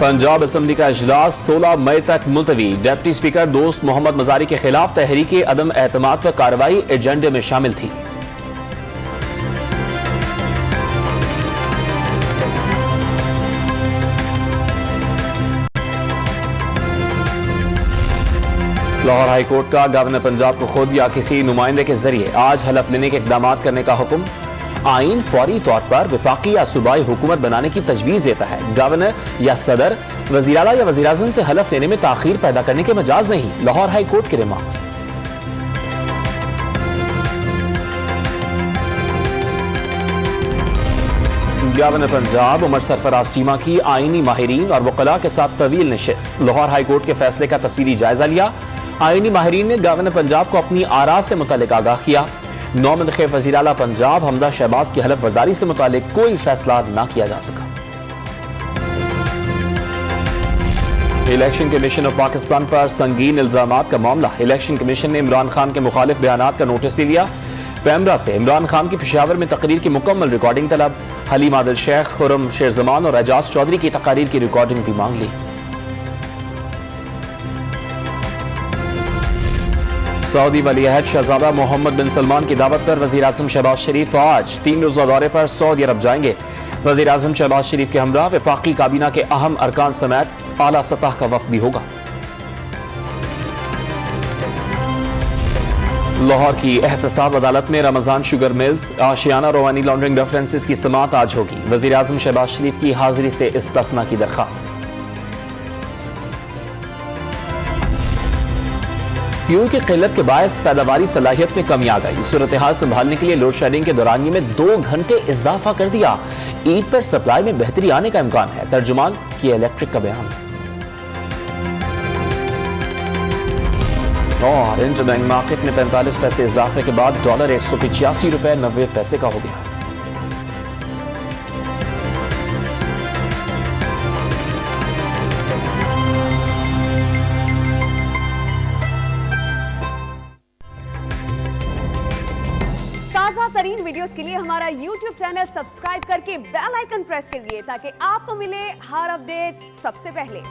Punjab assembly का इजलास 16 मई तक मुलतवी। डिप्टी स्पीकर दोस्त मोहम्मद मजारी के खिलाफ तहरीक अदम एतमाद पर कार्रवाई एजेंडे में शामिल थी। लाहौर हाई कोर्ट का गवर्नर पंजाब को खुद या किसी नुमाइंदे के जरिए आज हलफ लेने के इकदाम करने का हुक्म। आइन फौरी तौर पर विफाकी या सूबाई हुकूमत बनाने की तजवीज देता है। गवर्नर या सदर वज़ीर आला या वज़ीर आज़म से हलफ लेने में ताखीर पैदा करने के मजाज नहीं। लाहौर हाई कोर्ट के रिमार्क्स। गवर्नर पंजाब उमर सरफराज चीमा की आईनी माहिरीन और वकला के साथ तवील नशिस्त। लाहौर हाई कोर्ट के फैसले का तफसीली जायजा लिया। आईनी माहिरीन ने गवर्नर पंजाब को अपनी आरा से मुतालिक आगाह किया। नौ मुंतखब वज़ीर आला पंजाब हमजा शहबाज की हलफ बर्दारी से मुतालिक कोई फैसला न किया जा सका। इलेक्शन कमीशन ऑफ पाकिस्तान पर संगीन इल्जामात का मामला। इलेक्शन कमीशन ने इमरान खान के मुखालिफ बयानात का नोटिस ले लिया। पैमरा से इमरान खान की पेशावर में तकरीर की मुकम्मल रिकॉर्डिंग तलब। हलीम आदिल शेख, खुर्रम शेरजमान और एजाज चौधरी की तकारीर की रिकॉर्डिंग भी मांग ली। सऊदी वली अहद शहजादा मोहम्मद बिन सलमान की दावत पर वज़ीर आज़म शहबाज शरीफ आज 3 रोज़ा दौरे पर सऊदी अरब जाएंगे। वज़ीर आज़म शहबाज शरीफ के हमरा वफाकी काबीना के अहम अरकान समेत आला सतह का वफ़द भी होगा। लाहौर की एहतसाब अदालत में रमजान शुगर मिल्स आशियाना रवानी लॉन्ड्रिंग रेफरेंसेस की समाअत आज होगी। वज़ीर आज़म शहबाज शरीफ की हाजिरी से इस्तिस्ना की दरखास्त। फ्यूल की किल्लत के बायस पैदावारी सलाहियत में कमी आ गई। सूरत हाल संभालने के लिए लोड शेडिंग के दौरानिये में 2 घंटे इजाफा कर दिया। ईद पर सप्लाई में बेहतरी आने का इम्कान है। तर्जुमान की इलेक्ट्रिक का बयान। और इंटरबैंक मार्केट में 45 पैसे इजाफे के बाद डॉलर 185 रुपए 90 पैसे का हो गया। ताज़ा तरीन वीडियोस के लिए हमारा YouTube चैनल सब्सक्राइब करके बेल आइकन प्रेस करिए ताकि आपको मिले हर अपडेट सबसे पहले।